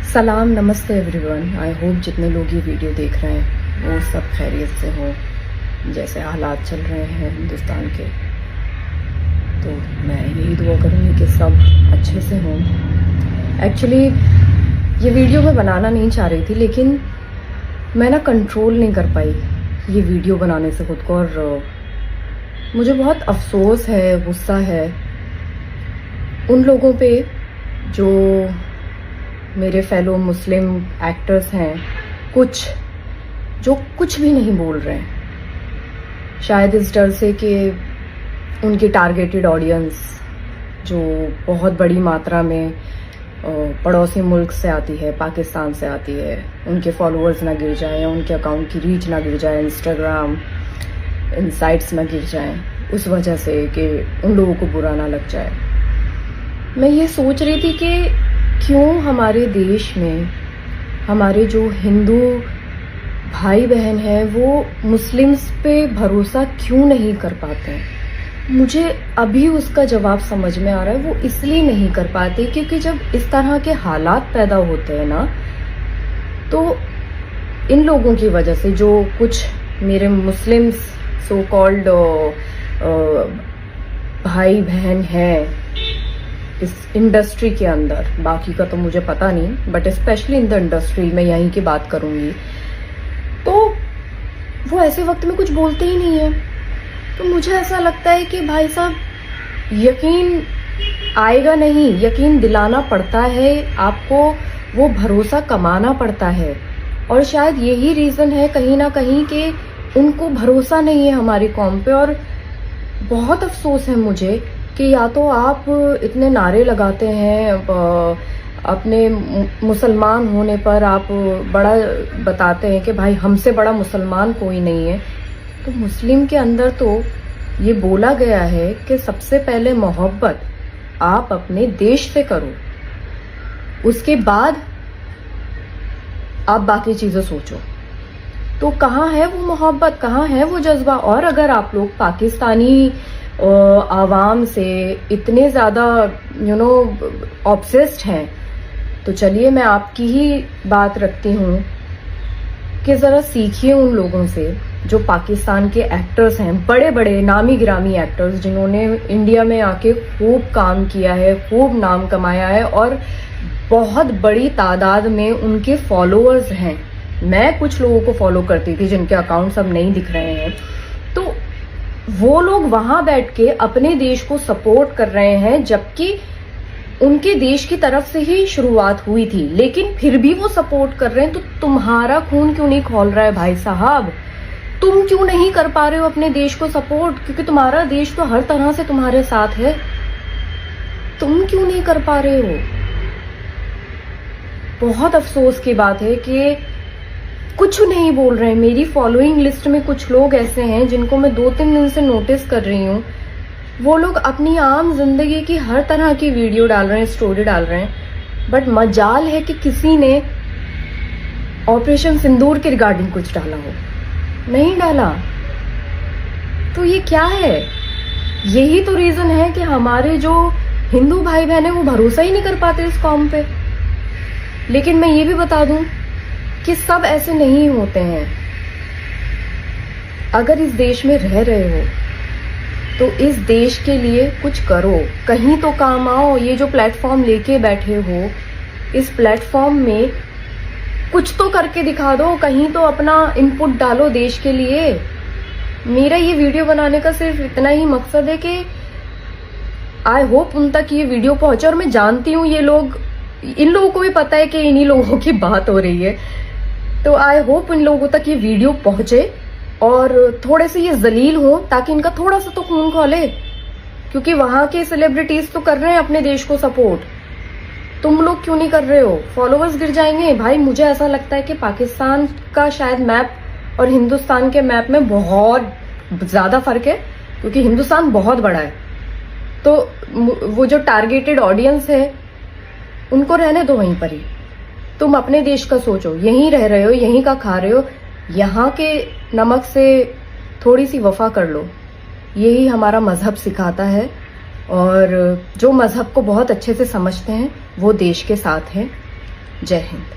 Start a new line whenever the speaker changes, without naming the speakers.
सलाम, नमस्ते everyone. I hope जितने लोग ये वीडियो देख रहे हैं वो सब खैरियत से हों। जैसे हालात चल रहे हैं हिंदुस्तान के, तो मैं यही दुआ करूँगी कि सब अच्छे से हों। एक्चुअली ये वीडियो मैं बनाना नहीं चाह रही थी, लेकिन मैं ना कंट्रोल नहीं कर पाई ये वीडियो बनाने से खुद को, और मुझे बहुत अफसोस है, गुस्सा है उन लोगों पे जो मेरे फेलो मुस्लिम एक्टर्स हैं, कुछ जो कुछ भी नहीं बोल रहे हैं, शायद इस डर से कि उनकी टारगेटेड ऑडियंस जो बहुत बड़ी मात्रा में पड़ोसी मुल्क से आती है, पाकिस्तान से आती है, उनके फॉलोअर्स ना गिर जाएं, उनके अकाउंट की रीच ना गिर जाए, इंस्टाग्राम इनसाइट्स ना गिर जाएं, उस वजह से कि उन लोगों को बुरा ना लग जाए। मैं ये सोच रही थी कि क्यों हमारे देश में हमारे जो हिंदू भाई बहन हैं वो मुस्लिम्स पे भरोसा क्यों नहीं कर पाते हैं। मुझे अभी उसका जवाब समझ में आ रहा है। वो इसलिए नहीं कर पाते क्योंकि जब इस तरह के हालात पैदा होते हैं ना, तो इन लोगों की वजह से जो कुछ मेरे मुस्लिम्स सो कॉल्ड भाई बहन हैं इस इंडस्ट्री के अंदर, बाकी का तो मुझे पता नहीं, but specially in the industry मैं यहीं की बात करूंगी, तो वो ऐसे वक्त में कुछ बोलते ही नहीं है। तो मुझे ऐसा लगता है कि भाई साहब, यकीन आएगा नहीं, यकीन दिलाना पड़ता है आपको, वो भरोसा कमाना पड़ता है। और शायद यही रीजन है कहीं ना कहीं कि उनको भरोसा नहीं है हमारी कौम पे। और बहुत अफसोस है मुझे कि या तो आप इतने नारे लगाते हैं, अपने मुसलमान होने पर आप बड़ा बताते हैं कि भाई हमसे बड़ा मुसलमान कोई नहीं है। तो मुस्लिम के अंदर तो ये बोला गया है कि सबसे पहले मोहब्बत आप अपने देश से करो, उसके बाद आप बाकी चीजें सोचो। तो कहाँ है वो मोहब्बत, कहाँ है वो जज्बा? और अगर आप लोग पाकिस्तानी आवाम से इतने ज्यादा ऑब्सेस्ड हैं, तो चलिए मैं आपकी ही बात रखती हूँ कि जरा सीखिए उन लोगों से जो पाकिस्तान के एक्टर्स हैं, बड़े बड़े नामी गिरामी एक्टर्स जिन्होंने इंडिया में आके खूब काम किया है, खूब नाम कमाया है, और बहुत बड़ी तादाद में उनके फॉलोअर्स हैं। मैं कुछ लोगों को फॉलो करती थी जिनके अकाउंट्स अब नहीं दिख रहे हैं, तो वो लोग वहां बैठ के अपने देश को सपोर्ट कर रहे हैं, जबकि उनके देश की तरफ से ही शुरुआत हुई थी, लेकिन फिर भी वो सपोर्ट कर रहे हैं। तो तुम्हारा खून क्यों नहीं खौल रहा है भाई साहब? तुम क्यों नहीं कर पा रहे हो अपने देश को सपोर्ट? क्योंकि तुम्हारा देश तो हर तरह से तुम्हारे साथ है, तुम क्यों नहीं कर पा रहे हो? बहुत अफसोस की बात है कि कुछ नहीं बोल रहे हैं। मेरी फॉलोइंग लिस्ट में कुछ लोग ऐसे हैं जिनको मैं 2-3 दिन से नोटिस कर रही हूँ। वो लोग अपनी आम जिंदगी की हर तरह की वीडियो डाल रहे हैं, स्टोरी डाल रहे हैं, बट मजाल है कि किसी ने ऑपरेशन सिंदूर के रिगार्डिंग कुछ डाला हो, नहीं डाला। तो ये क्या है? यही तो रीजन है कि हमारे जो हिंदू भाई बहन है वो भरोसा ही नहीं कर पाते इस कौम पे। लेकिन मैं ये भी बता दूं कि सब ऐसे नहीं होते हैं। अगर इस देश में रह रहे हो तो इस देश के लिए कुछ करो, कहीं तो काम आओ। ये जो प्लेटफॉर्म लेके बैठे हो, इस प्लेटफॉर्म में कुछ तो करके दिखा दो, कहीं तो अपना इनपुट डालो देश के लिए। मेरा ये वीडियो बनाने का सिर्फ इतना ही मकसद है कि आई होप उन तक ये वीडियो पहुंचे। और मैं जानती हूँ ये लोग, इन लोगों को भी पता है कि इन्हीं लोगों की बात हो रही है, तो आई होप इन लोगों तक ये वीडियो पहुंचे और थोड़े से ये जलील हो, ताकि इनका थोड़ा सा तो खून खौले। क्योंकि वहां के सेलिब्रिटीज तो कर रहे हैं अपने देश को सपोर्ट, तुम लोग क्यों नहीं कर रहे हो? फॉलोअर्स गिर जाएंगे भाई। मुझे ऐसा लगता है कि पाकिस्तान का शायद मैप और हिंदुस्तान के मैप में बहुत ज्यादा फर्क है, क्योंकि हिंदुस्तान बहुत बड़ा है। तो वो जो टारगेटेड ऑडियंस है उनको रहने दो वहीं पर ही। तुम अपने देश का सोचो, यहीं रह रहे हो, यहीं का खा रहे हो, यहाँ के नमक से थोड़ी सी वफा कर लो। यही हमारा मजहब सिखाता है। और जो मजहब को बहुत अच्छे से समझते हैं वो देश के साथ हैं। जय हिंद।